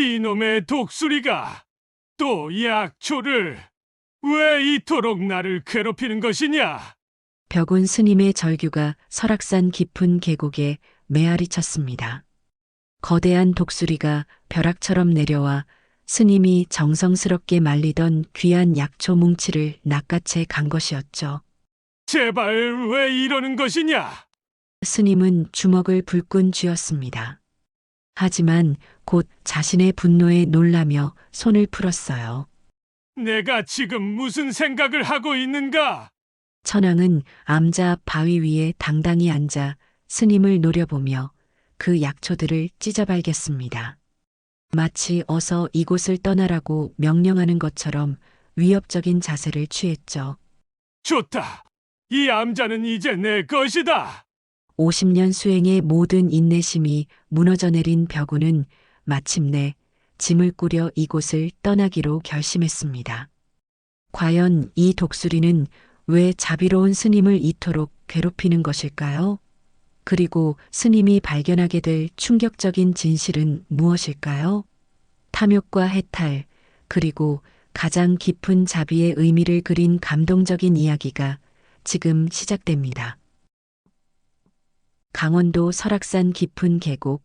이놈의 독수리가 또 약초를 왜 이토록 나를 괴롭히는 것이냐? 벽운 스님의 절규가 설악산 깊은 계곡에 메아리 쳤습니다. 거대한 독수리가 벼락처럼 내려와 스님이 정성스럽게 말리던 귀한 약초 뭉치를 낚아채 간 것이었죠. 제발 왜 이러는 것이냐? 스님은 주먹을 불끈 쥐었습니다. 하지만 곧 자신의 분노에 놀라며 손을 풀었어요. 내가 지금 무슨 생각을 하고 있는가? 천황은 암자 바위 위에 당당히 앉아 스님을 노려보며 그 약초들을 찢어발겼습니다. 마치 어서 이곳을 떠나라고 명령하는 것처럼 위협적인 자세를 취했죠. 좋다. 이 암자는 이제 내 것이다. 50년 수행의 모든 인내심이 무너져 내린 벽우는 마침내 짐을 꾸려 이곳을 떠나기로 결심했습니다. 과연 이 독수리는 왜 자비로운 스님을 이토록 괴롭히는 것일까요? 그리고 스님이 발견하게 될 충격적인 진실은 무엇일까요? 탐욕과 해탈, 그리고 가장 깊은 자비의 의미를 그린 감동적인 이야기가 지금 시작됩니다. 강원도 설악산 깊은 계곡,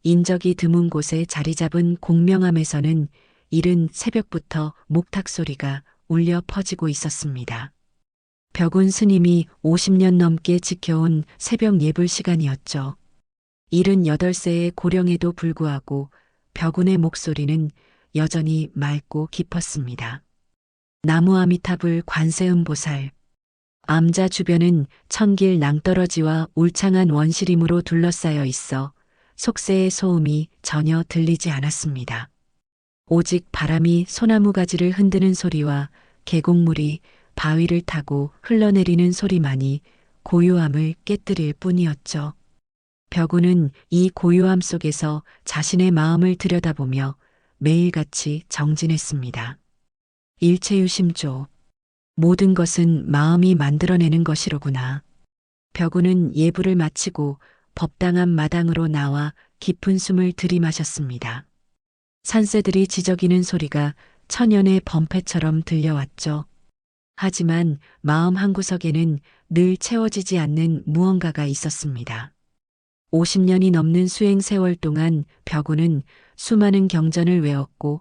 인적이 드문 곳에 자리 잡은 공명암에서는 이른 새벽부터 목탁 소리가 울려 퍼지고 있었습니다. 벽운 스님이 50년 넘게 지켜온 새벽 예불 시간이었죠. 78세의 고령에도 불구하고 벽운의 목소리는 여전히 맑고 깊었습니다. 나무 아미타불 관세음보살. 암자 주변은 천길 낭떠러지와 울창한 원시림으로 둘러싸여 있어 속세의 소음이 전혀 들리지 않았습니다. 오직 바람이 소나무 가지를 흔드는 소리와 계곡물이 바위를 타고 흘러내리는 소리만이 고요함을 깨뜨릴 뿐이었죠. 벽우는 이 고요함 속에서 자신의 마음을 들여다보며 매일같이 정진했습니다. 일체유심조. 모든 것은 마음이 만들어내는 것이로구나. 벽우는 예불을 마치고 법당한 마당으로 나와 깊은 숨을 들이마셨습니다. 산새들이 지저귀는 소리가 천연의 범패처럼 들려왔죠. 하지만 마음 한구석에는 늘 채워지지 않는 무언가가 있었습니다. 50년이 넘는 수행 세월 동안 벽우는 수많은 경전을 외웠고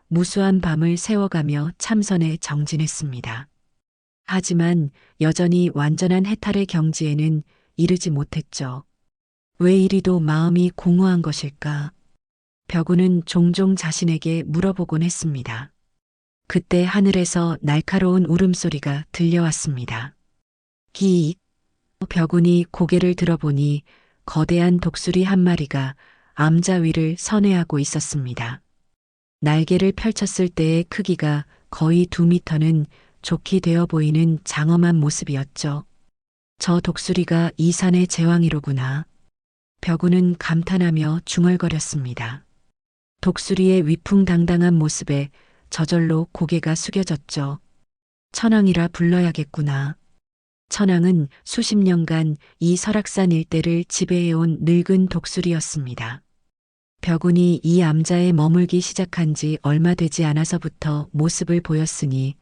무수한 밤을 새워가며 참선에 정진했습니다. 하지만 여전히 완전한 해탈의 경지에는 이르지 못했죠. 왜 이리도 마음이 공허한 것일까? 벽우는 종종 자신에게 물어보곤 했습니다. 그때 하늘에서 날카로운 울음소리가 들려왔습니다. 기익. 벽운이 고개를 들어보니 거대한 독수리 한 마리가 암자 위를 선회하고 있었습니다. 날개를 펼쳤을 때의 크기가 거의 2미터는 좋게 되어 보이는 장엄한 모습이었죠. 저 독수리가 이 산의 제왕이로구나. 벽우는 감탄하며 중얼거렸습니다. 독수리의 위풍당당한 모습에 저절로 고개가 숙여졌죠. 천황이라 불러야겠구나. 천황은 수십 년간 이 설악산 일대를 지배해온 늙은 독수리였습니다. 벽운이 이 암자에 머물기 시작한 지 얼마 되지 않아서부터 모습을 보였으니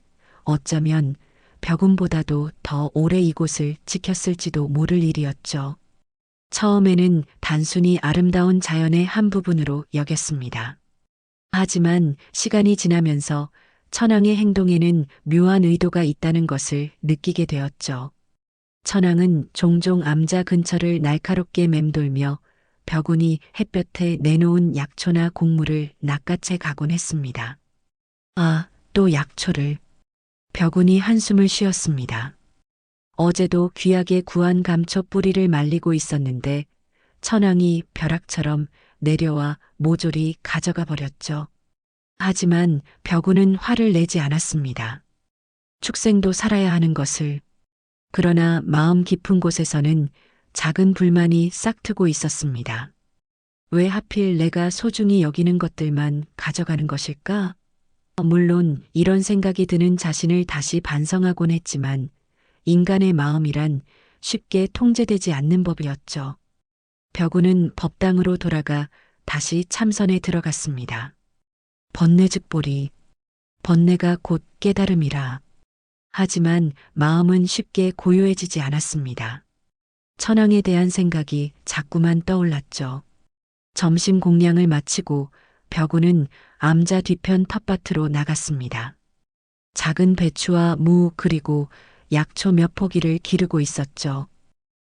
어쩌면 벽운보다도 더 오래 이곳을 지켰을지도 모를 일이었죠. 처음에는 단순히 아름다운 자연의 한 부분으로 여겼습니다. 하지만 시간이 지나면서 천황의 행동에는 묘한 의도가 있다는 것을 느끼게 되었죠. 천황은 종종 암자 근처를 날카롭게 맴돌며 벽운이 햇볕에 내놓은 약초나 곡물을 낚아채 가곤 했습니다. 아, 또 약초를. 벽운이 한숨을 쉬었습니다. 어제도 귀하게 구한 감초 뿌리를 말리고 있었는데 천황이 벼락처럼 내려와 모조리 가져가 버렸죠. 하지만 벽운은 화를 내지 않았습니다. 축생도 살아야 하는 것을. 그러나 마음 깊은 곳에서는 작은 불만이 싹트고 있었습니다. 왜 하필 내가 소중히 여기는 것들만 가져가는 것일까? 물론 이런 생각이 드는 자신을 다시 반성하곤 했지만 인간의 마음이란 쉽게 통제되지 않는 법이었죠. 벽운은 법당으로 돌아가 다시 참선에 들어갔습니다. 번뇌즉보리. 번뇌가 곧 깨달음이라. 하지만 마음은 쉽게 고요해지지 않았습니다. 천황에 대한 생각이 자꾸만 떠올랐죠. 점심 공양을 마치고 벽우는 암자 뒤편 텃밭으로 나갔습니다. 작은 배추와 무 그리고 약초 몇 포기를 기르고 있었죠.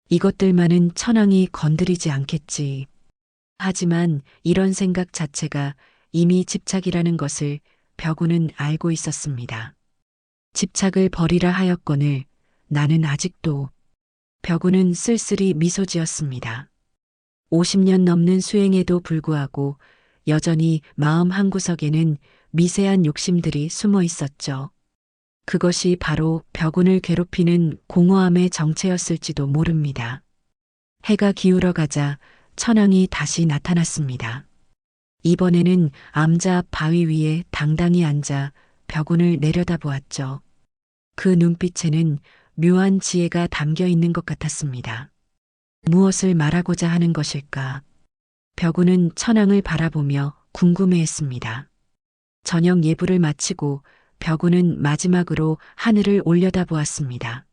이것들만은 천황이 건드리지 않겠지. 하지만 이런 생각 자체가 이미 집착이라는 것을 벽우는 알고 있었습니다. 집착을 버리라 하였거늘 나는 아직도. 벽우는 쓸쓸히 미소 지었습니다. 50년 넘는 수행에도 불구하고 여전히 마음 한구석에는 미세한 욕심들이 숨어 있었죠. 그것이 바로 벽운을 괴롭히는 공허함의 정체였을지도 모릅니다. 해가 기울어 가자 천황이 다시 나타났습니다. 이번에는 암자 앞 바위 위에 당당히 앉아 벽운을 내려다보았죠. 그 눈빛에는 묘한 지혜가 담겨 있는 것 같았습니다. 무엇을 말하고자 하는 것일까? 벽운은 천황을 바라보며 궁금해했습니다. 저녁 예불을 마치고 벽운은 마지막으로 하늘을 올려다보았습니다.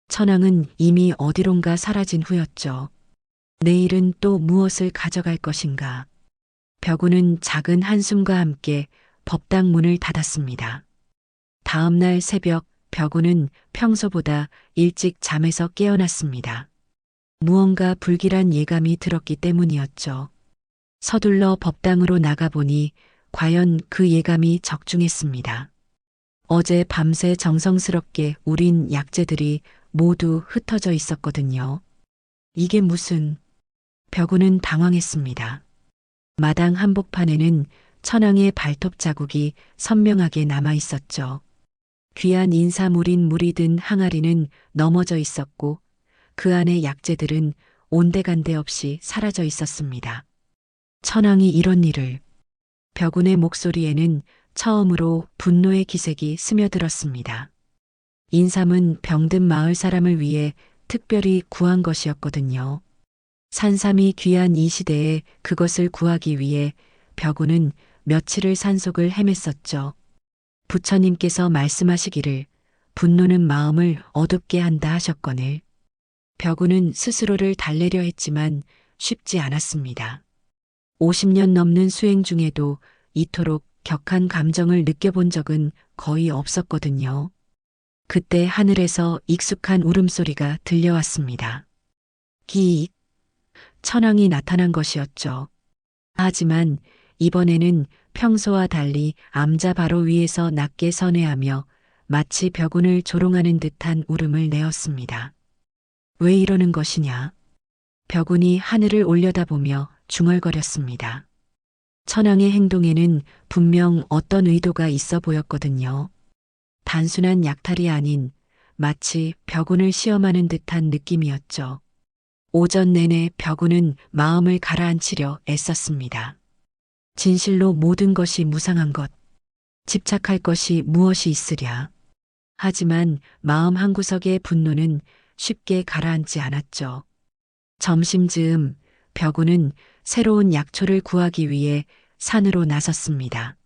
천황은 이미 어디론가 사라진 후였죠. 내일은 또 무엇을 가져갈 것인가? 벽운은 작은 한숨과 함께 법당 문을 닫았습니다. 다음 날 새벽 벽운은 평소보다 일찍 잠에서 깨어났습니다. 무언가 불길한 예감이 들었기 때문이었죠. 서둘러 법당으로 나가보니 과연 그 예감이 적중했습니다. 어제 밤새 정성스럽게 우린 약재들이 모두 흩어져 있었거든요. 이게 무슨... 벽우는 당황했습니다. 마당 한복판에는 천황의 발톱 자국이 선명하게 남아 있었죠. 귀한 인사물인 물이 든 항아리는 넘어져 있었고 그 안의 약재들은 온데간데 없이 사라져 있었습니다. 천황이 이런 일을... 벽운의 목소리에는 처음으로 분노의 기색이 스며들었습니다. 인삼은 병든 마을 사람을 위해 특별히 구한 것이었거든요. 산삼이 귀한 이 시대에 그것을 구하기 위해 벽운은 며칠을 산속을 헤맸었죠. 부처님께서 말씀하시기를 분노는 마음을 어둡게 한다 하셨거늘. 벽운은 스스로를 달래려 했지만 쉽지 않았습니다. 50년 넘는 수행 중에도 이토록 격한 감정을 느껴본 적은 거의 없었거든요. 그때 하늘에서 익숙한 울음소리가 들려왔습니다. 기익. 천황이 나타난 것이었죠. 하지만 이번에는 평소와 달리 암자 바로 위에서 낮게 선회하며 마치 벽운을 조롱하는 듯한 울음을 내었습니다. 왜 이러는 것이냐? 벽운이 하늘을 올려다보며 중얼거렸습니다. 천황의 행동에는 분명 어떤 의도가 있어 보였거든요. 단순한 약탈이 아닌 마치 벽운을 시험하는 듯한 느낌이었죠. 오전 내내 벽운은 마음을 가라앉히려 애썼습니다. 진실로 모든 것이 무상한 것, 집착할 것이 무엇이 있으랴. 하지만 마음 한구석의 분노는 쉽게 가라앉지 않았죠. 점심 즈음 벽운은 새로운 약초를 구하기 위해 산으로 나섰습니다.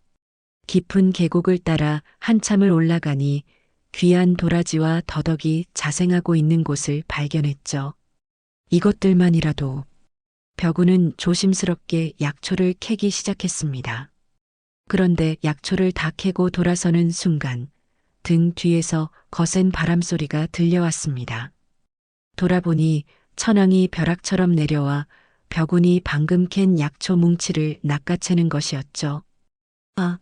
깊은 계곡을 따라 한참을 올라가니 귀한 도라지와 더덕이 자생하고 있는 곳을 발견했죠. 이것들만이라도... 벽운은 조심스럽게 약초를 캐기 시작했습니다. 그런데 약초를 다 캐고 돌아서는 순간 등 뒤에서 거센 바람소리가 들려왔습니다. 돌아보니 천황이 벼락처럼 내려와 벽운이 방금 캔 약초 뭉치를 낚아채는 것이었죠. 아!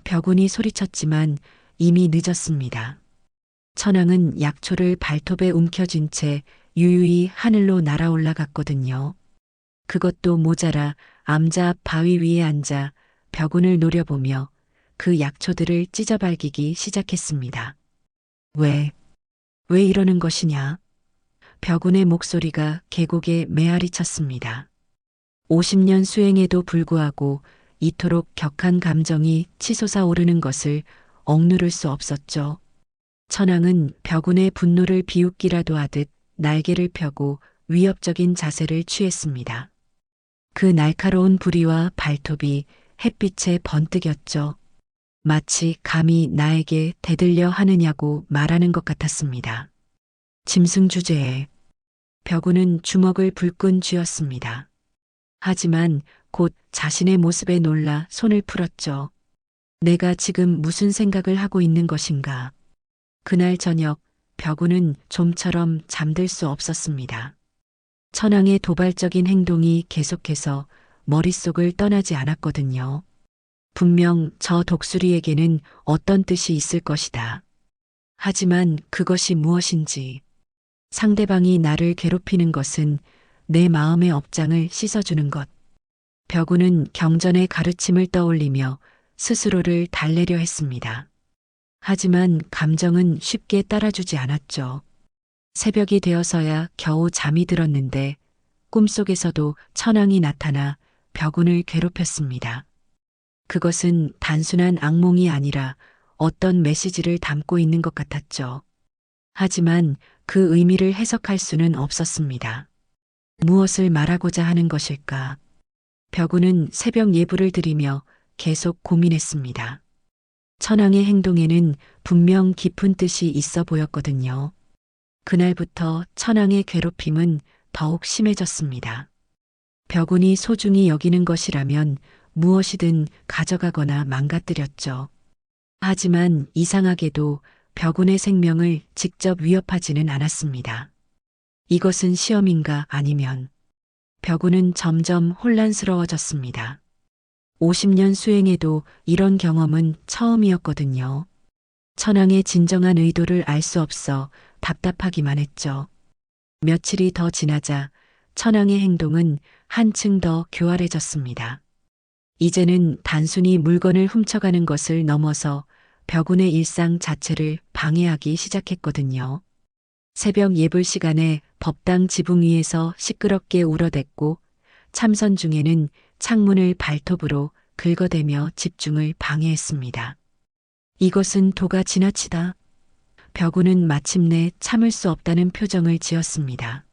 벽운이 소리쳤지만 이미 늦었습니다. 천황은 약초를 발톱에 움켜쥔 채 유유히 하늘로 날아올라갔거든요. 그것도 모자라 암자 앞 바위 위에 앉아 벽운을 노려보며 그 약초들을 찢어발기기 시작했습니다. 왜 이러는 것이냐? 벽운의 목소리가 계곡에 메아리 쳤습니다. 50년 수행에도 불구하고 이토록 격한 감정이 치솟아 오르는 것을 억누를 수 없었죠. 천황은 벽운의 분노를 비웃기라도 하듯 날개를 펴고 위협적인 자세를 취했습니다. 그 날카로운 부리와 발톱이 햇빛에 번뜩였죠. 마치 감히 나에게 대들려 하느냐고 말하는 것 같았습니다. 짐승 주제에 벽우는 주먹을 불끈 쥐었습니다. 하지만 곧 자신의 모습에 놀라 손을 풀었죠. 내가 지금 무슨 생각을 하고 있는 것인가. 그날 저녁 벽우는 좀처럼 잠들 수 없었습니다. 천황의 도발적인 행동이 계속해서 머릿속을 떠나지 않았거든요. 분명 저 독수리에게는 어떤 뜻이 있을 것이다. 하지만 그것이 무엇인지, 상대방이 나를 괴롭히는 것은 내 마음의 업장을 씻어주는 것. 벽우는 경전의 가르침을 떠올리며 스스로를 달래려 했습니다. 하지만 감정은 쉽게 따라주지 않았죠. 새벽이 되어서야 겨우 잠이 들었는데 꿈속에서도 천황이 나타나 벽운을 괴롭혔습니다. 그것은 단순한 악몽이 아니라 어떤 메시지를 담고 있는 것 같았죠. 하지만 그 의미를 해석할 수는 없었습니다. 무엇을 말하고자 하는 것일까? 벽운은 새벽 예불을 드리며 계속 고민했습니다. 천황의 행동에는 분명 깊은 뜻이 있어 보였거든요. 그날부터 천황의 괴롭힘은 더욱 심해졌습니다. 벽운이 소중히 여기는 것이라면 무엇이든 가져가거나 망가뜨렸죠. 하지만 이상하게도 벽운의 생명을 직접 위협하지는 않았습니다. 이것은 시험인가 아니면 벽운은 점점 혼란스러워졌습니다. 50년 수행에도 이런 경험은 처음이었거든요. 천황의 진정한 의도를 알 수 없어 답답하기만 했죠. 며칠이 더 지나자 천황의 행동은 한층 더 교활해졌습니다. 이제는 단순히 물건을 훔쳐가는 것을 넘어서 벽운의 일상 자체를 방해하기 시작했거든요. 새벽 예불 시간에 법당 지붕 위에서 시끄럽게 울어댔고 참선 중에는 창문을 발톱으로 긁어대며 집중을 방해했습니다. 이것은 도가 지나치다. 벽운은 마침내 참을 수 없다는 표정을 지었습니다.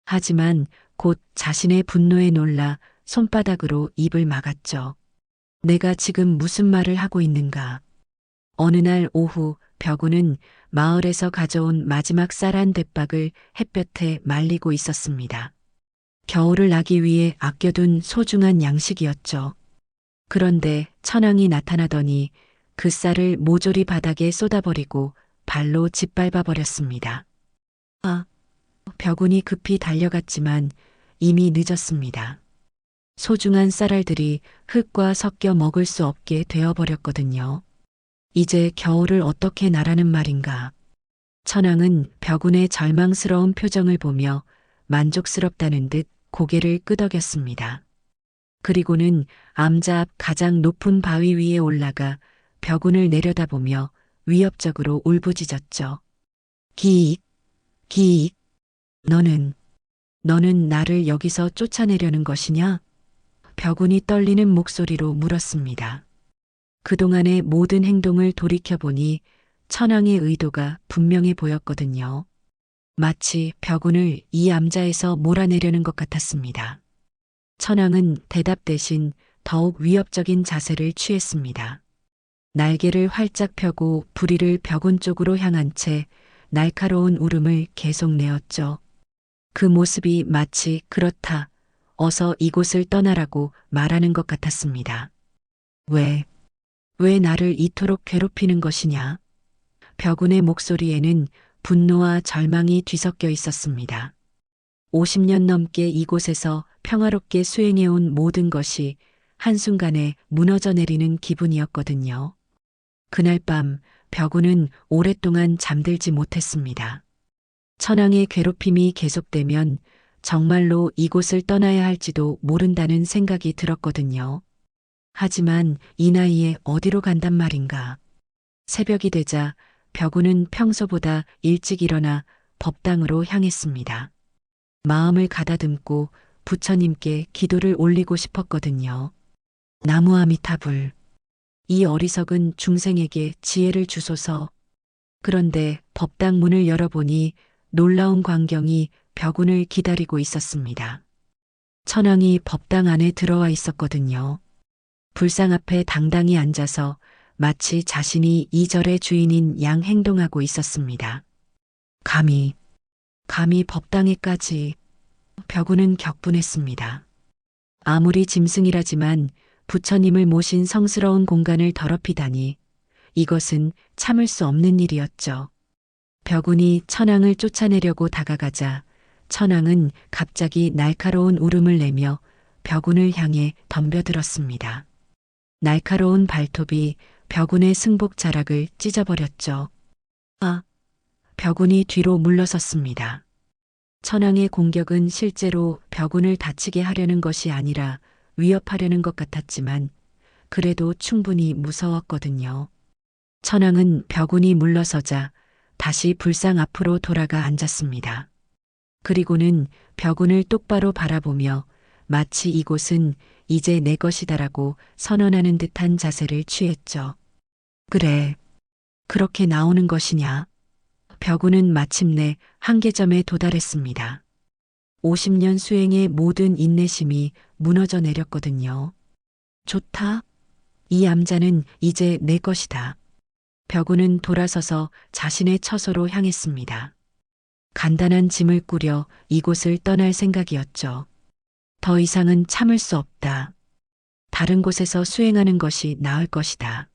하지만 곧 자신의 분노에 놀라 손바닥으로 입을 막았죠. 내가 지금 무슨 말을 하고 있는가. 어느 날 오후 벽운은 마을에서 가져온 마지막 쌀 한 대박을 햇볕에 말리고 있었습니다. 겨울을 나기 위해 아껴둔 소중한 양식이었죠. 그런데 천황이 나타나더니 그 쌀을 모조리 바닥에 쏟아버리고 발로 짓밟아 버렸습니다. 벽운이 급히 달려갔지만 이미 늦었습니다. 소중한 쌀알들이 흙과 섞여 먹을 수 없게 되어버렸거든요. 이제 겨울을 어떻게 나라는 말인가. 천황은 벽운의 절망스러운 표정을 보며 만족스럽다는 듯 고개를 끄덕였습니다. 그리고는 암자 앞 가장 높은 바위 위에 올라가 벽운을 내려다보며 위협적으로 울부짖었죠. 기익, 기익, 너는 나를 여기서 쫓아내려는 것이냐? 벽운이 떨리는 목소리로 물었습니다. 그동안의 모든 행동을 돌이켜보니 천황의 의도가 분명해 보였거든요. 마치 벽운을 이 암자에서 몰아내려는 것 같았습니다. 천황은 대답 대신 더욱 위협적인 자세를 취했습니다. 날개를 활짝 펴고 부리를 벽운 쪽으로 향한 채 날카로운 울음을 계속 내었죠. 그 모습이 마치 그렇다, 어서 이곳을 떠나라고 말하는 것 같았습니다. 왜 나를 이토록 괴롭히는 것이냐? 벽운의 목소리에는 분노와 절망이 뒤섞여 있었습니다. 50년 넘게 이곳에서 평화롭게 수행해온 모든 것이 한순간에 무너져 내리는 기분이었거든요. 그날 밤 벽운은 오랫동안 잠들지 못했습니다. 천황의 괴롭힘이 계속되면 정말로 이곳을 떠나야 할지도 모른다는 생각이 들었거든요. 하지만 이 나이에 어디로 간단 말인가. 새벽이 되자 벽운은 평소보다 일찍 일어나 법당으로 향했습니다. 마음을 가다듬고 부처님께 기도를 올리고 싶었거든요. 나무아미타불. 이 어리석은 중생에게 지혜를 주소서. 그런데 법당 문을 열어보니 놀라운 광경이 벽운을 기다리고 있었습니다. 천황이 법당 안에 들어와 있었거든요. 불상 앞에 당당히 앉아서 마치 자신이 이 절의 주인인 양 행동하고 있었습니다. 감히 법당에까지. 벽우는 격분했습니다. 아무리 짐승이라지만 부처님을 모신 성스러운 공간을 더럽히다니 이것은 참을 수 없는 일이었죠. 벽운이 천왕을 쫓아내려고 다가가자 천왕은 갑자기 날카로운 울음을 내며 벽운을 향해 덤벼들었습니다. 날카로운 발톱이 벽운의 승복 자락을 찢어버렸죠. 벽운이 뒤로 물러섰습니다. 천왕의 공격은 실제로 벽운을 다치게 하려는 것이 아니라 위협하려는 것 같았지만 그래도 충분히 무서웠거든요. 천왕은 벽운이 물러서자 다시 불상 앞으로 돌아가 앉았습니다. 그리고는 벽운을 똑바로 바라보며 마치 이곳은 이제 내 것이다라고 선언하는 듯한 자세를 취했죠. 그래, 그렇게 나오는 것이냐? 벽운은 마침내 한계점에 도달했습니다. 50년 수행의 모든 인내심이 무너져 내렸거든요. 좋다. 이 암자는 이제 내 것이다. 벽운은 돌아서서 자신의 처소로 향했습니다. 간단한 짐을 꾸려 이곳을 떠날 생각이었죠. 더 이상은 참을 수 없다. 다른 곳에서 수행하는 것이 나을 것이다.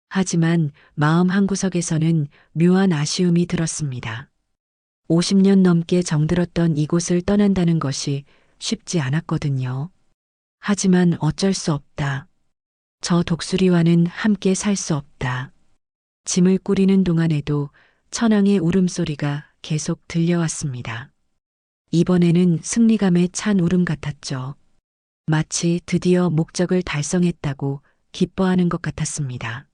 하지만 마음 한구석에서는 묘한 아쉬움이 들었습니다. 50년 넘게 정들었던 이곳을 떠난다는 것이 쉽지 않았거든요. 하지만 어쩔 수 없다. 저 독수리와는 함께 살 수 없다. 짐을 꾸리는 동안에도 천왕의 울음소리가 계속 들려왔습니다. 이번에는 승리감에 찬 울음 같았죠. 마치 드디어 목적을 달성했다고 기뻐하는 것 같았습니다.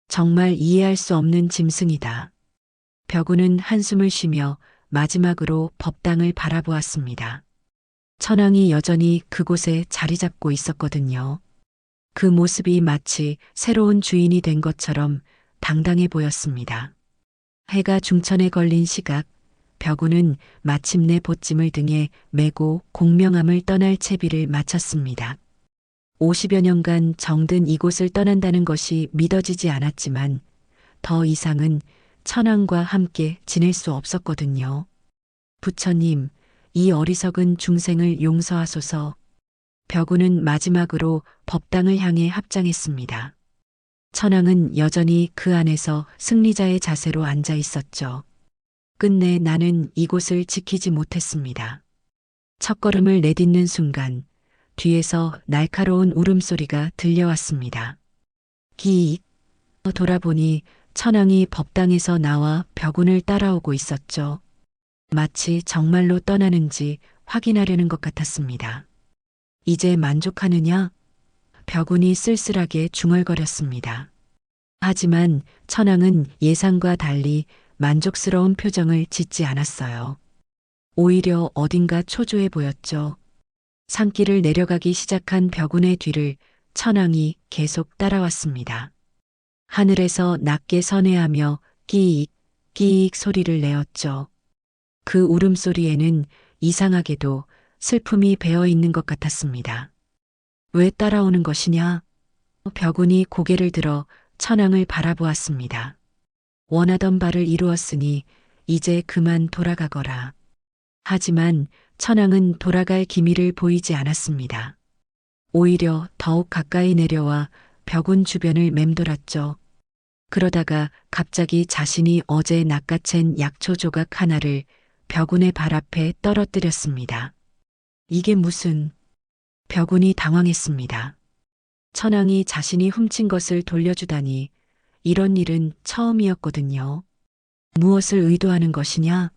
정말 이해할 수 없는 짐승이다. 벽운은 한숨을 쉬며 마지막으로 법당을 바라보았습니다. 천왕이 여전히 그곳에 자리 잡고 있었거든요. 그 모습이 마치 새로운 주인이 된 것처럼 당당해 보였습니다. 해가 중천에 걸린 시각, 벽운은 마침내 보찜을 등에 메고 공명함을 떠날 채비를 마쳤습니다. 50여 년간 정든 이곳을 떠난다는 것이 믿어지지 않았지만 더 이상은 천왕과 함께 지낼 수 없었거든요. 부처님, 이 어리석은 중생을 용서하소서. 벽운은 마지막으로 법당을 향해 합장했습니다. 천왕은 여전히 그 안에서 승리자의 자세로 앉아 있었죠. 끝내 나는 이곳을 지키지 못했습니다. 첫걸음을 내딛는 순간 뒤에서 날카로운 울음소리가 들려왔습니다. 기익. 돌아보니 천왕이 법당에서 나와 벽운을 따라오고 있었죠. 마치 정말로 떠나는지 확인하려는 것 같았습니다. 이제 만족하느냐? 벽운이 쓸쓸하게 중얼거렸습니다. 하지만 천왕은 예상과 달리 만족스러운 표정을 짓지 않았어요. 오히려 어딘가 초조해 보였죠. 산길을 내려가기 시작한 벽운의 뒤를 천왕이 계속 따라왔습니다. 하늘에서 낮게 선회하며 끼익, 끼익 소리를 내었죠. 그 울음소리에는 이상하게도 슬픔이 배어 있는 것 같았습니다. 왜 따라오는 것이냐? 벽운이 고개를 들어 천왕을 바라보았습니다. 원하던 바를 이루었으니 이제 그만 돌아가거라. 하지만 천왕은 돌아갈 기미를 보이지 않았습니다. 오히려 더욱 가까이 내려와 벽운 주변을 맴돌았죠. 그러다가 갑자기 자신이 어제 낚아챈 약초 조각 하나를 벽운의 발 앞에 떨어뜨렸습니다. 이게 무슨... 벽운이 당황했습니다. 천왕이 자신이 훔친 것을 돌려주다니 이런 일은 처음이었거든요. 무엇을 의도하는 것이냐?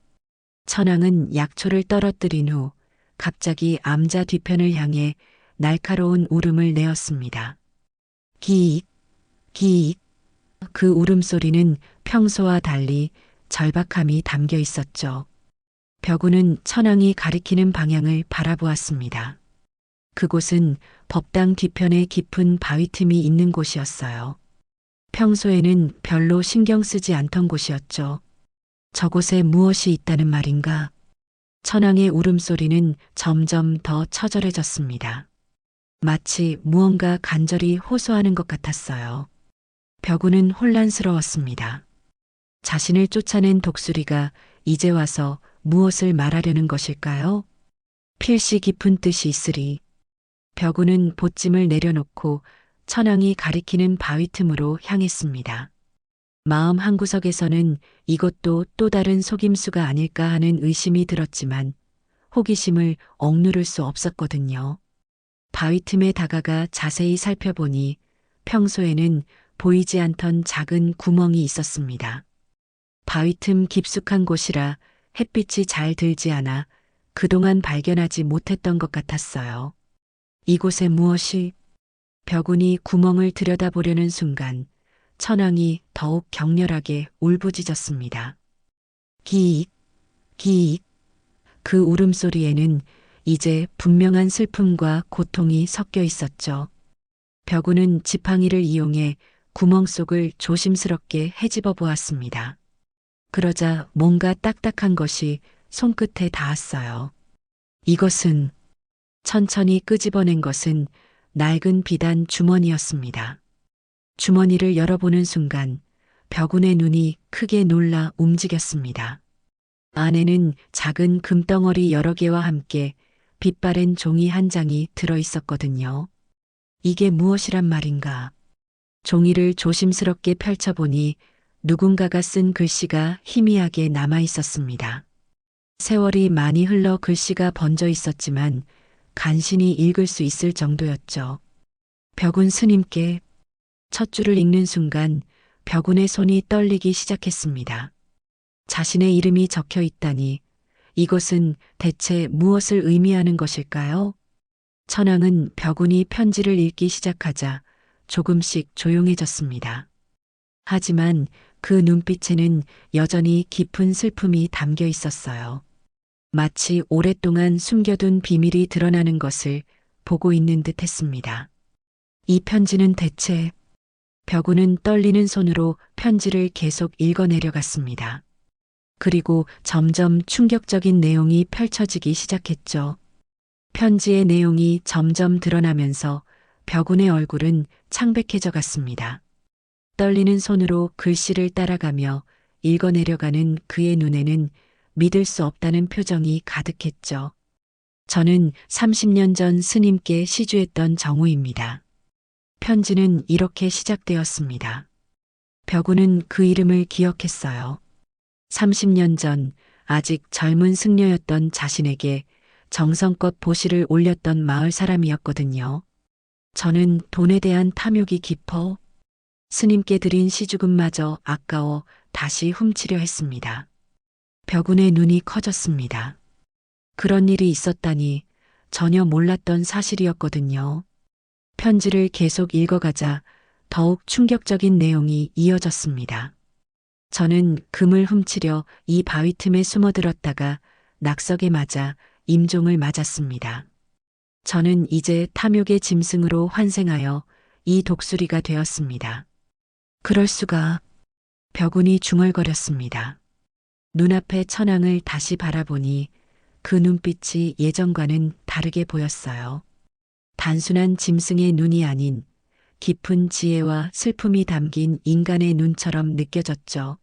천왕은 약초를 떨어뜨린 후 갑자기 암자 뒤편을 향해 날카로운 울음을 내었습니다. 기익, 기익. 그 울음소리는 평소와 달리 절박함이 담겨 있었죠. 벽운은 천왕이 가리키는 방향을 바라보았습니다. 그곳은 법당 뒤편에 깊은 바위 틈이 있는 곳이었어요. 평소에는 별로 신경 쓰지 않던 곳이었죠. 저곳에 무엇이 있다는 말인가? 천왕의 울음소리는 점점 더 처절해졌습니다. 마치 무언가 간절히 호소하는 것 같았어요. 벽우는 혼란스러웠습니다. 자신을 쫓아낸 독수리가 이제 와서 무엇을 말하려는 것일까요? 필시 깊은 뜻이 있으리. 벽우는 보찜을 내려놓고 천왕이 가리키는 바위 틈으로 향했습니다. 마음 한구석에서는 이것도 또 다른 속임수가 아닐까 하는 의심이 들었지만 호기심을 억누를 수 없었거든요. 바위 틈에 다가가 자세히 살펴보니 평소에는 보이지 않던 작은 구멍이 있었습니다. 바위 틈 깊숙한 곳이라 햇빛이 잘 들지 않아 그동안 발견하지 못했던 것 같았어요. 이곳에 무엇이? 벽운이 구멍을 들여다보려는 순간 천왕이 더욱 격렬하게 울부짖었습니다. 기익, 기익. 그 울음소리에는 이제 분명한 슬픔과 고통이 섞여 있었죠. 벽운은 지팡이를 이용해 구멍 속을 조심스럽게 헤집어 보았습니다. 그러자 뭔가 딱딱한 것이 손끝에 닿았어요. 이것은 천천히 끄집어낸 것은 낡은 비단 주머니였습니다. 주머니를 열어보는 순간 벽운의 눈이 크게 놀라 움직였습니다. 안에는 작은 금덩어리 여러 개와 함께 빛바랜 종이 한 장이 들어 있었거든요. 이게 무엇이란 말인가? 종이를 조심스럽게 펼쳐보니 누군가가 쓴 글씨가 희미하게 남아 있었습니다. 세월이 많이 흘러 글씨가 번져 있었지만 간신히 읽을 수 있을 정도였죠. 벽운 스님께 첫 줄을 읽는 순간 벽운의 손이 떨리기 시작했습니다. 자신의 이름이 적혀 있다니 이것은 대체 무엇을 의미하는 것일까요? 천왕은 벽운이 편지를 읽기 시작하자 조금씩 조용해졌습니다. 하지만 그 눈빛에는 여전히 깊은 슬픔이 담겨 있었어요. 마치 오랫동안 숨겨둔 비밀이 드러나는 것을 보고 있는 듯 했습니다. 이 편지는 대체? 벽운은 떨리는 손으로 편지를 계속 읽어내려갔습니다. 그리고 점점 충격적인 내용이 펼쳐지기 시작했죠. 편지의 내용이 점점 드러나면서 벽운의 얼굴은 창백해져 갔습니다. 떨리는 손으로 글씨를 따라가며 읽어내려가는 그의 눈에는 믿을 수 없다는 표정이 가득했죠. 저는 30년 전 스님께 시주했던 정우입니다. 편지는 이렇게 시작되었습니다. 벽운은 그 이름을 기억했어요. 30년 전 아직 젊은 승려였던 자신에게 정성껏 보시를 올렸던 마을 사람이었거든요. 저는 돈에 대한 탐욕이 깊어 스님께 드린 시주금마저 아까워 다시 훔치려 했습니다. 벽운의 눈이 커졌습니다. 그런 일이 있었다니 전혀 몰랐던 사실이었거든요. 편지를 계속 읽어가자 더욱 충격적인 내용이 이어졌습니다. 저는 금을 훔치려 이 바위 틈에 숨어들었다가 낙석에 맞아 임종을 맞았습니다. 저는 이제 탐욕의 짐승으로 환생하여 이 독수리가 되었습니다. 그럴 수가. 벽운이 중얼거렸습니다. 눈앞에 천왕을 다시 바라보니 그 눈빛이 예전과는 다르게 보였어요. 단순한 짐승의 눈이 아닌 깊은 지혜와 슬픔이 담긴 인간의 눈처럼 느껴졌죠.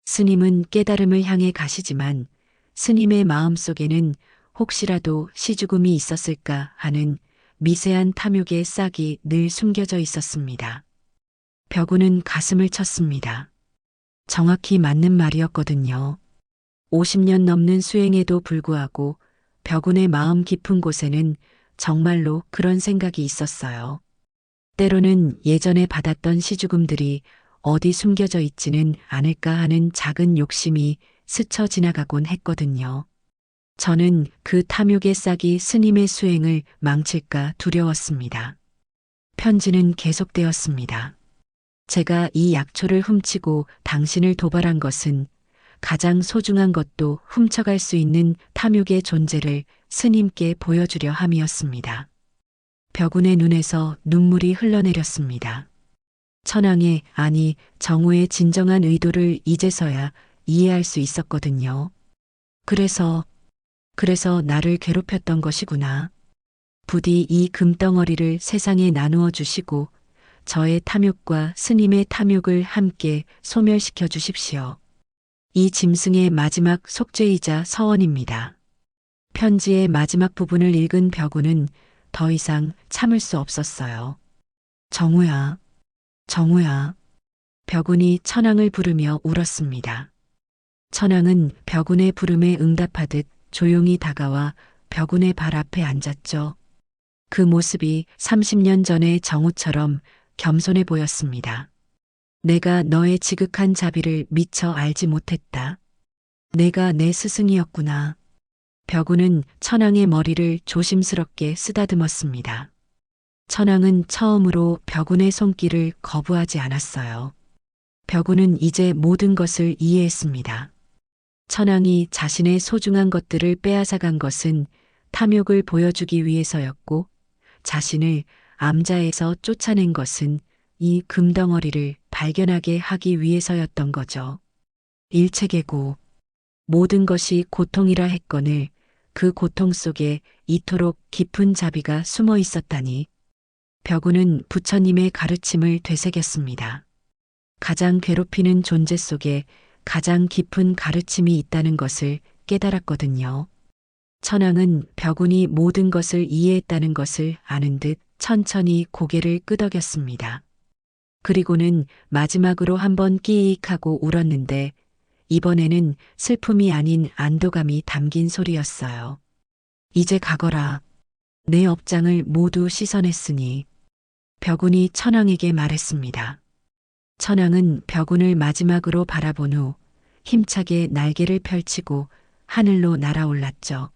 스님은 깨달음을 향해 가시지만 스님의 마음속에는 혹시라도 시주금이 있었을까 하는 미세한 탐욕의 싹이 늘 숨겨져 있었습니다. 벽운은 가슴을 쳤습니다. 정확히 맞는 말이었거든요. 50년 넘는 수행에도 불구하고 벽운의 마음 깊은 곳에는 정말로 그런 생각이 있었어요. 때로는 예전에 받았던 시주금들이 어디 숨겨져 있지는 않을까 하는 작은 욕심이 스쳐 지나가곤 했거든요. 저는 그 탐욕의 싹이 스님의 수행을 망칠까 두려웠습니다. 편지는 계속되었습니다. 제가 이 약초를 훔치고 당신을 도발한 것은 가장 소중한 것도 훔쳐갈 수 있는 탐욕의 존재를 스님께 보여주려 함이었습니다. 벽운의 눈에서 눈물이 흘러내렸습니다. 천왕의, 아니 정우의 진정한 의도를 이제서야 이해할 수 있었거든요. 그래서 나를 괴롭혔던 것이구나. 부디 이 금덩어리를 세상에 나누어 주시고 저의 탐욕과 스님의 탐욕을 함께 소멸시켜 주십시오. 이 짐승의 마지막 속죄이자 서원입니다. 편지의 마지막 부분을 읽은 벽우는 더 이상 참을 수 없었어요. 정우야, 정우야. 벽운이 천왕을 부르며 울었습니다. 천왕은 벽운의 부름에 응답하듯 조용히 다가와 벽운의 발 앞에 앉았죠. 그 모습이 30년 전의 정우처럼 겸손해 보였습니다. 내가 너의 지극한 자비를 미처 알지 못했다. 내가 내 스승이었구나. 벽운은 천왕의 머리를 조심스럽게 쓰다듬었습니다. 천왕은 처음으로 벽운의 손길을 거부하지 않았어요. 벽운은 이제 모든 것을 이해했습니다. 천왕이 자신의 소중한 것들을 빼앗아간 것은 탐욕을 보여주기 위해서였고 자신을 암자에서 쫓아낸 것은 이 금덩어리를 발견하게 하기 위해서였던 거죠. 일체계고 모든 것이 고통이라 했거늘 그 고통 속에 이토록 깊은 자비가 숨어 있었다니. 벽우는 부처님의 가르침을 되새겼습니다. 가장 괴롭히는 존재 속에 가장 깊은 가르침이 있다는 것을 깨달았거든요. 천왕은 벽운이 모든 것을 이해했다는 것을 아는 듯 천천히 고개를 끄덕였습니다. 그리고는 마지막으로 한번 끼익하고 울었는데 이번에는 슬픔이 아닌 안도감이 담긴 소리였어요. 이제 가거라. 내 업장을 모두 씻어냈으니. 벽운이 천왕에게 말했습니다. 천왕은 벽운을 마지막으로 바라본 후 힘차게 날개를 펼치고 하늘로 날아올랐죠.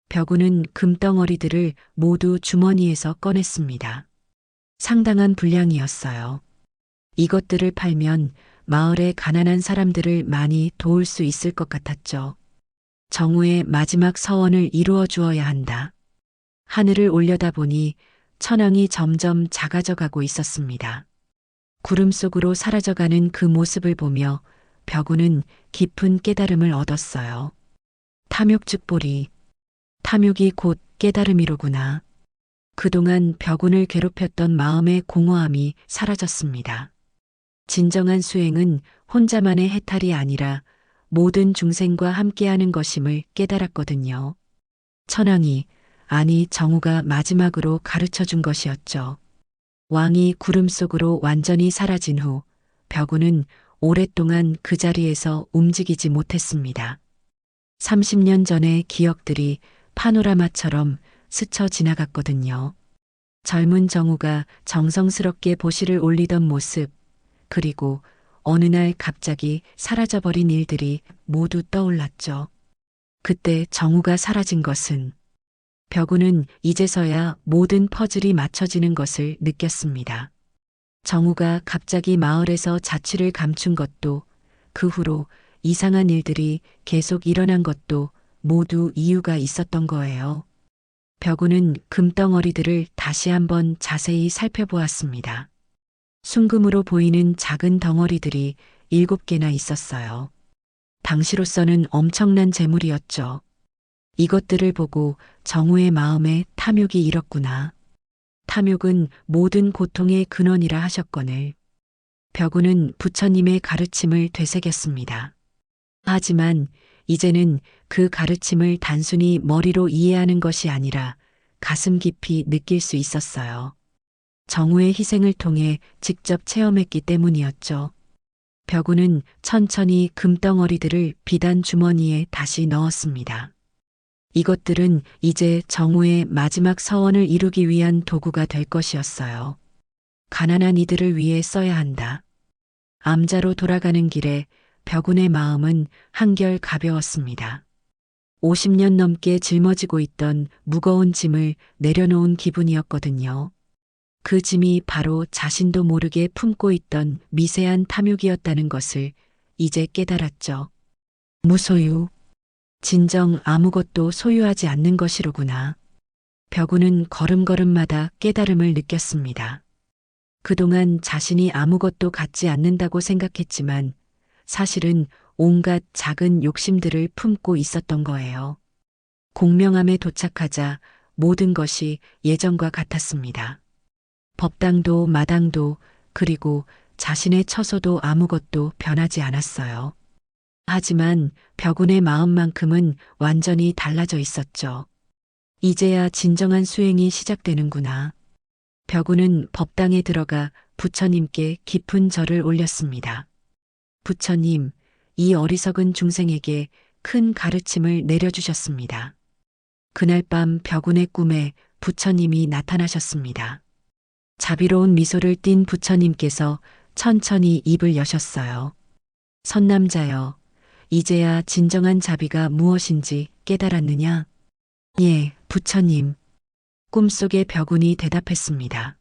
벽운은 금덩어리들을 모두 주머니에서 꺼냈습니다. 상당한 분량이었어요. 이것들을 팔면 마을의 가난한 사람들을 많이 도울 수 있을 것 같았죠. 정우의 마지막 서원을 이루어 주어야 한다. 하늘을 올려다보니 천왕이 점점 작아져 가고 있었습니다. 구름 속으로 사라져가는 그 모습을 보며 벽우는 깊은 깨달음을 얻었어요. 탐욕즉보리. 탐욕이 곧 깨달음이로구나. 그동안 벽운을 괴롭혔던 마음의 공허함이 사라졌습니다. 진정한 수행은 혼자만의 해탈이 아니라 모든 중생과 함께하는 것임을 깨달았거든요. 천왕이, 아니 정우가 마지막으로 가르쳐 준 것이었죠. 왕이 구름 속으로 완전히 사라진 후 벽우는 오랫동안 그 자리에서 움직이지 못했습니다. 30년 전의 기억들이 파노라마처럼 스쳐 지나갔거든요. 젊은 정우가 정성스럽게 보시를 올리던 모습, 그리고 어느 날 갑자기 사라져버린 일들이 모두 떠올랐죠. 그때 정우가 사라진 것은 벽우는 이제서야 모든 퍼즐이 맞춰지는 것을 느꼈습니다. 정우가 갑자기 마을에서 자취를 감춘 것도 그 후로 이상한 일들이 계속 일어난 것도 모두 이유가 있었던 거예요. 벽우는 금덩어리들을 다시 한번 자세히 살펴보았습니다. 순금으로 보이는 작은 덩어리들이 7개나 있었어요. 당시로서는 엄청난 재물이었죠. 이것들을 보고 정우의 마음에 탐욕이 일었구나. 탐욕은 모든 고통의 근원이라 하셨거늘. 벽우는 부처님의 가르침을 되새겼습니다. 하지만 이제는 그 가르침을 단순히 머리로 이해하는 것이 아니라 가슴 깊이 느낄 수 있었어요. 정우의 희생을 통해 직접 체험했기 때문이었죠. 벽우는 천천히 금덩어리들을 비단 주머니에 다시 넣었습니다. 이것들은 이제 정우의 마지막 서원을 이루기 위한 도구가 될 것이었어요. 가난한 이들을 위해 써야 한다. 암자로 돌아가는 길에 벽운의 마음은 한결 가벼웠습니다. 50년 넘게 짊어지고 있던 무거운 짐을 내려놓은 기분이었거든요. 그 짐이 바로 자신도 모르게 품고 있던 미세한 탐욕이었다는 것을 이제 깨달았죠. 무소유. 진정 아무것도 소유하지 않는 것이로구나. 벽우는 걸음걸음마다 깨달음을 느꼈습니다. 그동안 자신이 아무것도 갖지 않는다고 생각했지만 사실은 온갖 작은 욕심들을 품고 있었던 거예요. 공명함에 도착하자 모든 것이 예전과 같았습니다. 법당도 마당도 그리고 자신의 처소도 아무것도 변하지 않았어요. 하지만 벽운의 마음만큼은 완전히 달라져 있었죠. 이제야 진정한 수행이 시작되는구나. 벽운은 법당에 들어가 부처님께 깊은 절을 올렸습니다. 부처님, 이 어리석은 중생에게 큰 가르침을 내려주셨습니다. 그날 밤 벽운의 꿈에 부처님이 나타나셨습니다. 자비로운 미소를 띤 부처님께서 천천히 입을 여셨어요. 선남자여, 이제야 진정한 자비가 무엇인지 깨달았느냐? 예, 부처님. 꿈속의 벽운이 대답했습니다.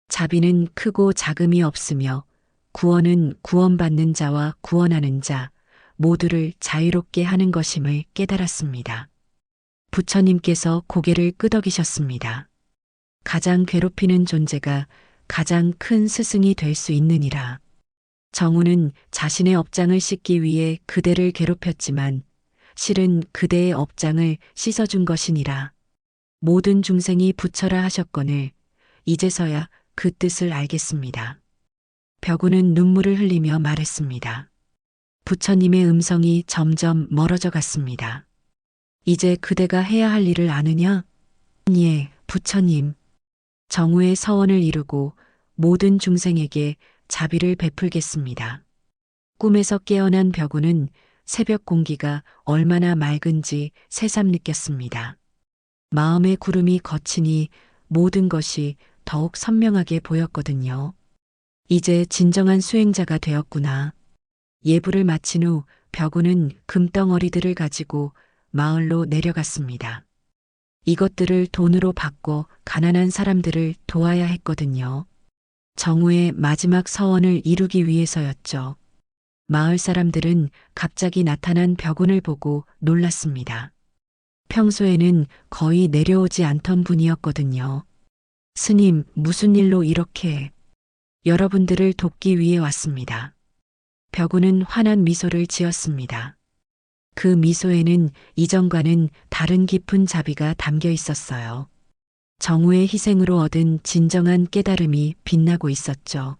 자비는 크고 작음이 없으며 구원은 구원받는 자와 구원하는 자 모두를 자유롭게 하는 것임을 깨달았습니다. 부처님께서 고개를 끄덕이셨습니다. 가장 괴롭히는 존재가 가장 큰 스승이 될 수 있느니라. 정우는 자신의 업장을 씻기 위해 그대를 괴롭혔지만 실은 그대의 업장을 씻어준 것이니라. 모든 중생이 부처라 하셨거늘 이제서야 그 뜻을 알겠습니다. 벽운은 눈물을 흘리며 말했습니다. 부처님의 음성이 점점 멀어져 갔습니다. 이제 그대가 해야 할 일을 아느냐? 예, 부처님. 정우의 서원을 이루고 모든 중생에게 자비를 베풀겠습니다. 꿈에서 깨어난 벽운은 새벽 공기가 얼마나 맑은지 새삼 느꼈습니다. 마음의 구름이 걷히니 모든 것이 더욱 선명하게 보였거든요. 이제 진정한 수행자가 되었구나. 예불을 마친 후 벽운은 금덩어리들을 가지고 마을로 내려갔습니다. 이것들을 돈으로 바꿔 가난한 사람들을 도와야 했거든요. 정우의 마지막 서원을 이루기 위해서였죠. 마을 사람들은 갑자기 나타난 벽운을 보고 놀랐습니다. 평소에는 거의 내려오지 않던 분이었거든요. 스님, 무슨 일로 이렇게 여러분들을 돕기 위해 왔습니다. 벽운은 환한 미소를 지었습니다. 그 미소에는 이전과는 다른 깊은 자비가 담겨 있었어요. 정우의 희생으로 얻은 진정한 깨달음이 빛나고 있었죠.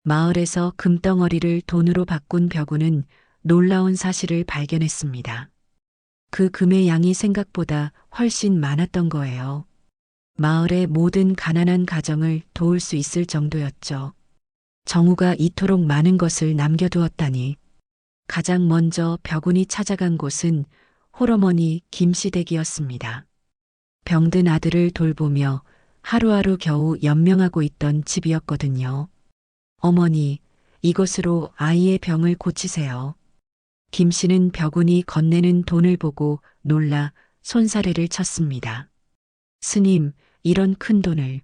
마을에서 금덩어리를 돈으로 바꾼 벽운은 놀라운 사실을 발견했습니다. 그 금의 양이 생각보다 훨씬 많았던 거예요. 마을의 모든 가난한 가정을 도울 수 있을 정도였죠. 정우가 이토록 많은 것을 남겨두었다니. 가장 먼저 벽운이 찾아간 곳은 홀어머니 김씨댁이었습니다. 병든 아들을 돌보며 하루하루 겨우 연명하고 있던 집이었거든요. 어머니, 이것으로 아이의 병을 고치세요. 김씨는 벽운이 건네는 돈을 보고 놀라 손사래를 쳤습니다. 스님, 이런 큰 돈을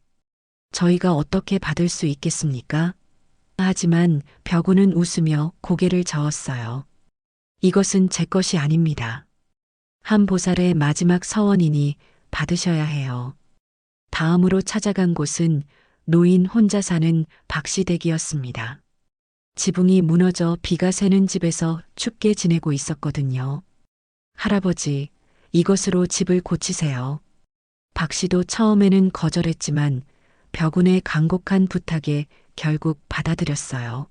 저희가 어떻게 받을 수 있겠습니까? 하지만 벽운은 웃으며 고개를 저었어요. 이것은 제 것이 아닙니다. 한 보살의 마지막 서원이니 받으셔야 해요. 다음으로 찾아간 곳은 노인 혼자 사는 박씨댁이었습니다. 지붕이 무너져 비가 새는 집에서 춥게 지내고 있었거든요. 할아버지, 이것으로 집을 고치세요. 박씨도 처음에는 거절했지만 벽운의 간곡한 부탁에 결국 받아들였어요.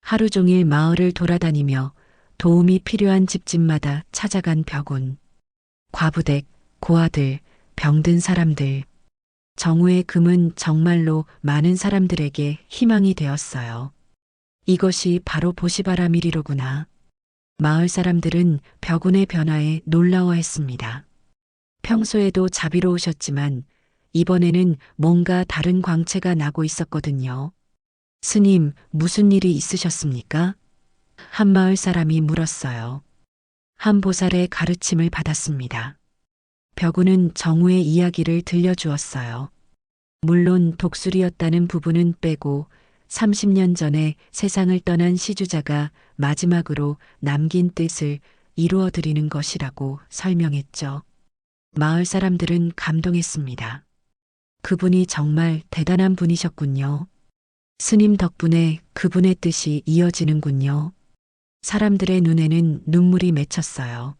하루 종일 마을을 돌아다니며 도움이 필요한 집집마다 찾아간 벽운. 과부댁, 고아들, 병든 사람들. 정우의 금은 정말로 많은 사람들에게 희망이 되었어요. 이것이 바로 보시바라밀이로구나. 마을 사람들은 벽운의 변화에 놀라워했습니다. 평소에도 자비로우셨지만 이번에는 뭔가 다른 광채가 나고 있었거든요. 스님, 무슨 일이 있으셨습니까? 한 마을 사람이 물었어요. 한 보살의 가르침을 받았습니다. 벽운은 정우의 이야기를 들려주었어요. 물론 독수리였다는 부분은 빼고 30년 전에 세상을 떠난 시주자가 마지막으로 남긴 뜻을 이루어 드리는 것이라고 설명했죠. 마을 사람들은 감동했습니다. 그분이 정말 대단한 분이셨군요. 스님 덕분에 그분의 뜻이 이어지는군요. 사람들의 눈에는 눈물이 맺혔어요.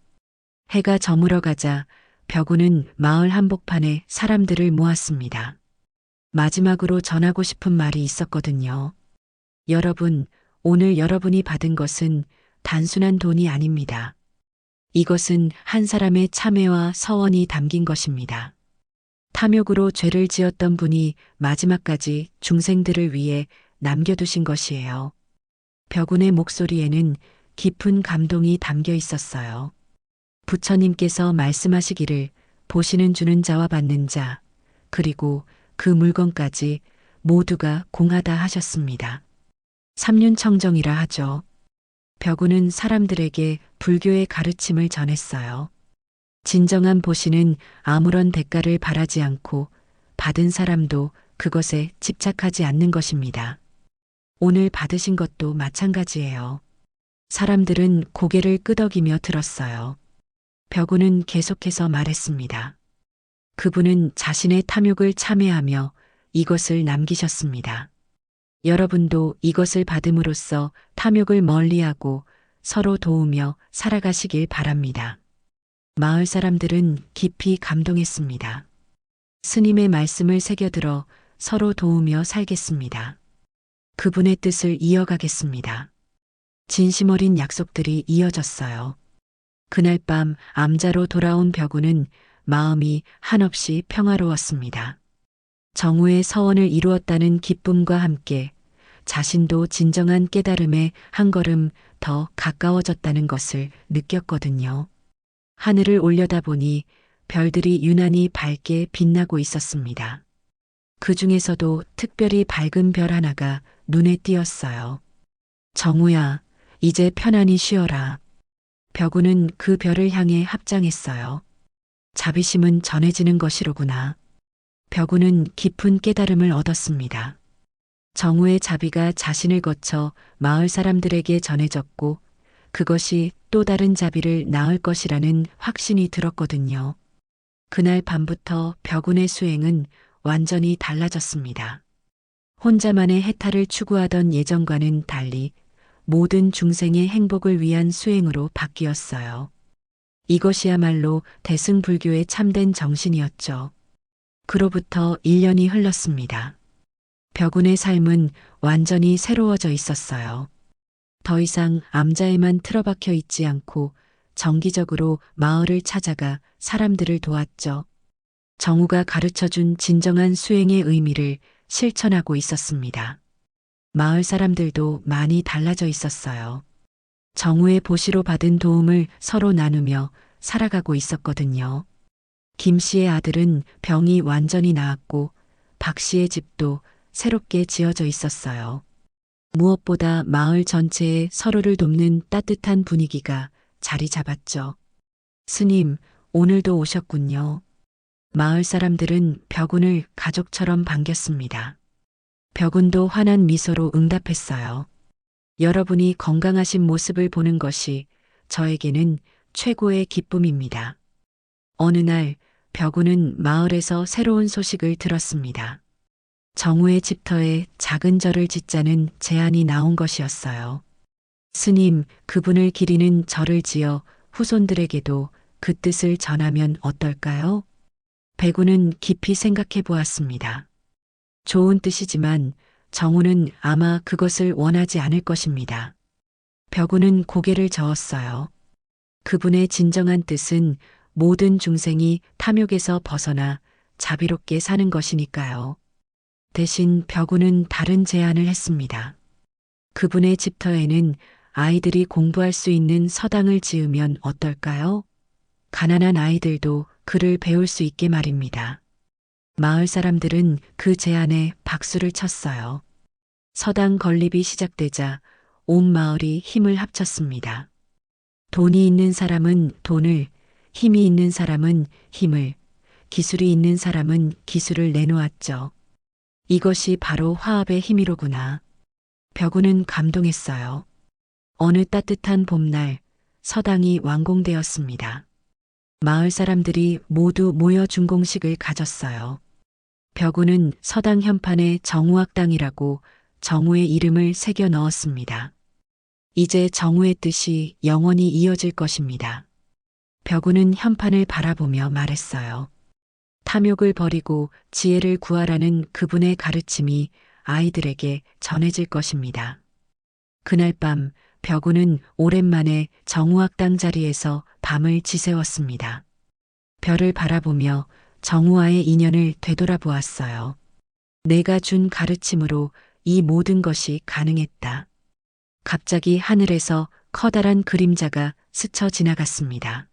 해가 저물어 가자 벽우는 마을 한복판에 사람들을 모았습니다. 마지막으로 전하고 싶은 말이 있었거든요. 여러분, 오늘 여러분이 받은 것은 단순한 돈이 아닙니다. 이것은 한 사람의 참회와 서원이 담긴 것입니다. 탐욕으로 죄를 지었던 분이 마지막까지 중생들을 위해 남겨두신 것이에요. 벽운의 목소리에는 깊은 감동이 담겨 있었어요. 부처님께서 말씀하시기를 보시는 주는 자와 받는 자, 그리고 그 물건까지 모두가 공하다 하셨습니다. 삼륜청정이라 하죠. 벽운은 사람들에게 불교의 가르침을 전했어요. 진정한 보시는 아무런 대가를 바라지 않고 받은 사람도 그것에 집착하지 않는 것입니다. 오늘 받으신 것도 마찬가지예요. 사람들은 고개를 끄덕이며 들었어요. 벽운은 계속해서 말했습니다. 그분은 자신의 탐욕을 참회하며 이것을 남기셨습니다. 여러분도 이것을 받음으로써 탐욕을 멀리하고 서로 도우며 살아가시길 바랍니다. 마을 사람들은 깊이 감동했습니다. 스님의 말씀을 새겨들어 서로 도우며 살겠습니다. 그분의 뜻을 이어가겠습니다. 진심 어린 약속들이 이어졌어요. 그날 밤 암자로 돌아온 벽우는 마음이 한없이 평화로웠습니다. 정우의 서원을 이루었다는 기쁨과 함께 자신도 진정한 깨달음에 한 걸음 더 가까워졌다는 것을 느꼈거든요. 하늘을 올려다보니 별들이 유난히 밝게 빛나고 있었습니다. 그 중에서도 특별히 밝은 별 하나가 눈에 띄었어요. 정우야, 이제 편안히 쉬어라. 벽우는 그 별을 향해 합장했어요. 자비심은 전해지는 것이로구나. 벽우는 깊은 깨달음을 얻었습니다. 정우의 자비가 자신을 거쳐 마을 사람들에게 전해졌고 그것이 또 다른 자비를 낳을 것이라는 확신이 들었거든요. 그날 밤부터 벽운의 수행은 완전히 달라졌습니다. 혼자만의 해탈을 추구하던 예전과는 달리 모든 중생의 행복을 위한 수행으로 바뀌었어요. 이것이야말로 대승불교의 참된 정신이었죠. 그로부터 1년이 흘렀습니다. 벽운의 삶은 완전히 새로워져 있었어요. 더 이상 암자에만 틀어박혀 있지 않고 정기적으로 마을을 찾아가 사람들을 도왔죠. 정우가 가르쳐준 진정한 수행의 의미를 실천하고 있었습니다. 마을 사람들도 많이 달라져 있었어요. 정우의 보시로 받은 도움을 서로 나누며 살아가고 있었거든요. 김 씨의 아들은 병이 완전히 나았고 박 씨의 집도 새롭게 지어져 있었어요. 무엇보다 마을 전체에 서로를 돕는 따뜻한 분위기가 자리 잡았죠. 스님, 오늘도 오셨군요. 마을 사람들은 벽운을 가족처럼 반겼습니다. 벽운도 환한 미소로 응답했어요. 여러분이 건강하신 모습을 보는 것이 저에게는 최고의 기쁨입니다. 어느 날 벽운은 마을에서 새로운 소식을 들었습니다. 정우의 집터에 작은 절을 짓자는 제안이 나온 것이었어요. 스님, 그분을 기리는 절을 지어 후손들에게도 그 뜻을 전하면 어떨까요? 백운은 깊이 생각해 보았습니다. 좋은 뜻이지만 정우는 아마 그것을 원하지 않을 것입니다. 벽운은 고개를 저었어요. 그분의 진정한 뜻은 모든 중생이 탐욕에서 벗어나 자비롭게 사는 것이니까요. 대신 벽운은 다른 제안을 했습니다. 그분의 집터에는 아이들이 공부할 수 있는 서당을 지으면 어떨까요? 가난한 아이들도 글을 배울 수 있게 말입니다. 마을 사람들은 그 제안에 박수를 쳤어요. 서당 건립이 시작되자 온 마을이 힘을 합쳤습니다. 돈이 있는 사람은 돈을, 힘이 있는 사람은 힘을, 기술이 있는 사람은 기술을 내놓았죠. 이것이 바로 화합의 힘이로구나. 벽운은 감동했어요. 어느 따뜻한 봄날 서당이 완공되었습니다. 마을 사람들이 모두 모여 준공식을 가졌어요. 벽운은 서당 현판에 정우학당이라고 정우의 이름을 새겨 넣었습니다. 이제 정우의 뜻이 영원히 이어질 것입니다. 벽우는 현판을 바라보며 말했어요. 탐욕을 버리고 지혜를 구하라는 그분의 가르침이 아이들에게 전해질 것입니다. 그날 밤 벽우는 오랜만에 정우학당 자리에서 밤을 지새웠습니다. 별을 바라보며 정우와의 인연을 되돌아보았어요. 내가 준 가르침으로 이 모든 것이 가능했다. 갑자기 하늘에서 커다란 그림자가 스쳐 지나갔습니다.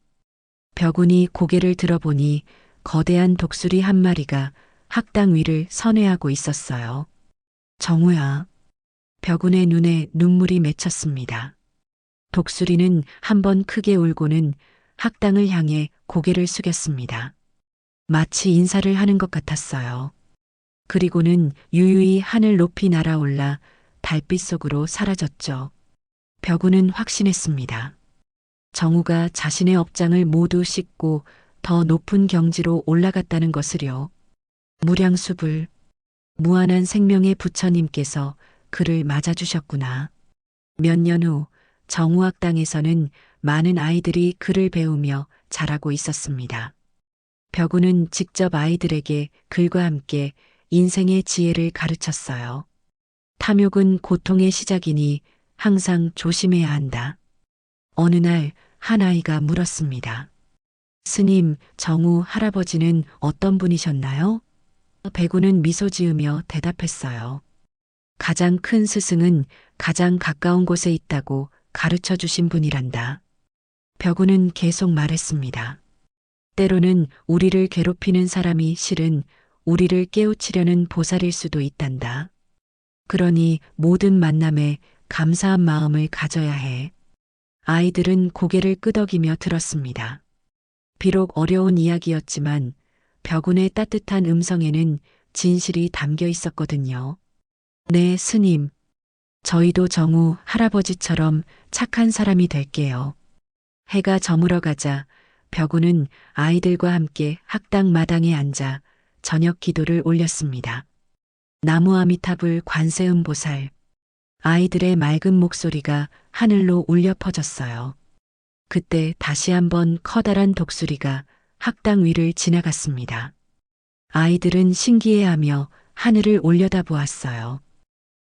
벽운이 고개를 들어보니 거대한 독수리 한 마리가 학당 위를 선회하고 있었어요. 정우야. 벽운의 눈에 눈물이 맺혔습니다. 독수리는 한번 크게 울고는 학당을 향해 고개를 숙였습니다. 마치 인사를 하는 것 같았어요. 그리고는 유유히 하늘 높이 날아올라 달빛 속으로 사라졌죠. 벽우는 확신했습니다. 정우가 자신의 업장을 모두 씻고 더 높은 경지로 올라갔다는 것을요. 무량수불, 무한한 생명의 부처님께서 그를 맞아주셨구나. 몇 년 후 정우학당에서는 많은 아이들이 글을 배우며 자라고 있었습니다. 벽우는 직접 아이들에게 글과 함께 인생의 지혜를 가르쳤어요. 탐욕은 고통의 시작이니 항상 조심해야 한다. 어느 날 한 아이가 물었습니다. 스님, 정우 할아버지는 어떤 분이셨나요? 백우는 미소 지으며 대답했어요. 가장 큰 스승은 가장 가까운 곳에 있다고 가르쳐 주신 분이란다. 벽우는 계속 말했습니다. 때로는 우리를 괴롭히는 사람이 실은 우리를 깨우치려는 보살일 수도 있단다. 그러니 모든 만남에 감사한 마음을 가져야 해. 아이들은 고개를 끄덕이며 들었습니다. 비록 어려운 이야기였지만 벽운의 따뜻한 음성에는 진실이 담겨 있었거든요. 네, 스님. 저희도 정우 할아버지처럼 착한 사람이 될게요. 해가 저물어 가자 벽운은 아이들과 함께 학당 마당에 앉아 저녁 기도를 올렸습니다. 나무아미타불 관세음보살. 아이들의 맑은 목소리가 하늘로 울려 퍼졌어요. 그때 다시 한번 커다란 독수리가 학당 위를 지나갔습니다. 아이들은 신기해하며 하늘을 올려다보았어요.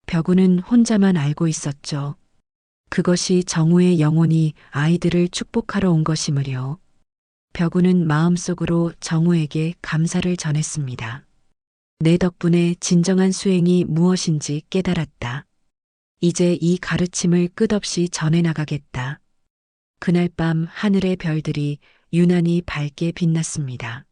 벽우는 혼자만 알고 있었죠. 그것이 정우의 영혼이 아이들을 축복하러 온 것이므려. 벽우는 마음속으로 정우에게 감사를 전했습니다. 내 덕분에 진정한 수행이 무엇인지 깨달았다. 이제 이 가르침을 끝없이 전해나가겠다. 그날 밤 하늘의 별들이 유난히 밝게 빛났습니다.